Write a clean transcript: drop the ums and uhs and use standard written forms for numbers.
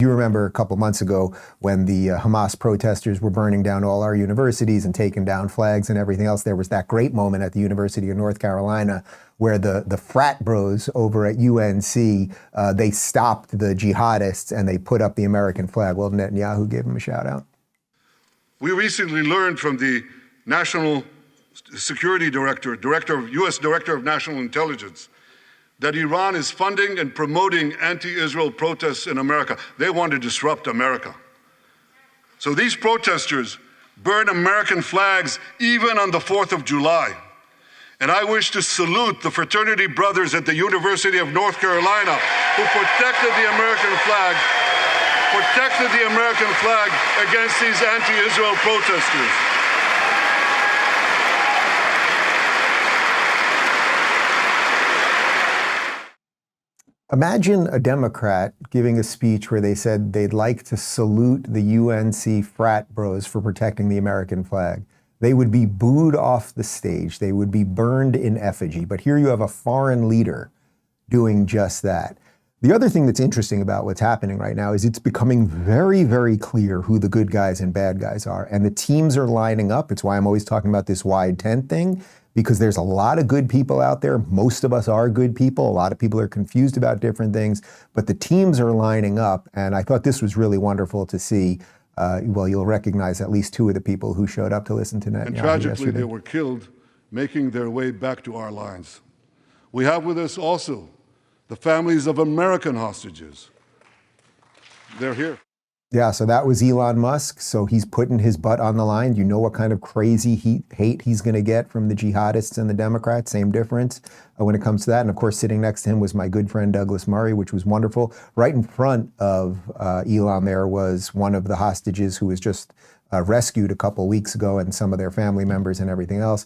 You remember a couple months ago when the Hamas protesters were burning down all our universities and taking down flags and everything else. There was that great moment at the University of North Carolina where the frat bros over at UNC, they stopped the jihadists and they put up the American flag. Well, Netanyahu gave them a shout out. We recently learned from the National Security Director, U.S. Director of National Intelligence, that Iran is funding and promoting anti-Israel protests in America. They want to disrupt America. So these protesters burn American flags even on the 4th of July. And I wish to salute the fraternity brothers at the University of North Carolina who protected the American flag against these anti-Israel protesters. Imagine a Democrat giving a speech where they said they'd like to salute the UNC frat bros for protecting the American flag. They would be booed off the stage. They would be burned in effigy. But here you have a foreign leader doing just that. The other thing that's interesting about what's happening right now is it's becoming very, very clear who the good guys and bad guys are. And the teams are lining up. It's why I'm always talking about this wide tent thing, because there's a lot of good people out there. Most of us are good people. A lot of people are confused about different things, but the teams are lining up. And I thought this was really wonderful to see. Well, you'll recognize at least two of the people who showed up to listen to Netanyahu And tragically, yesterday. They were killed making their way back to our lines. We have with us also the families of American hostages. They're here. Yeah, so that was Elon Musk. So he's putting his butt on the line. You know what kind of crazy hate he's going to get from the jihadists and the Democrats. Same difference when it comes to that. And of course, sitting next to him was my good friend Douglas Murray, which was wonderful. Right in front of Elon there was one of the hostages who was just rescued a couple weeks ago, and some of their family members and everything else.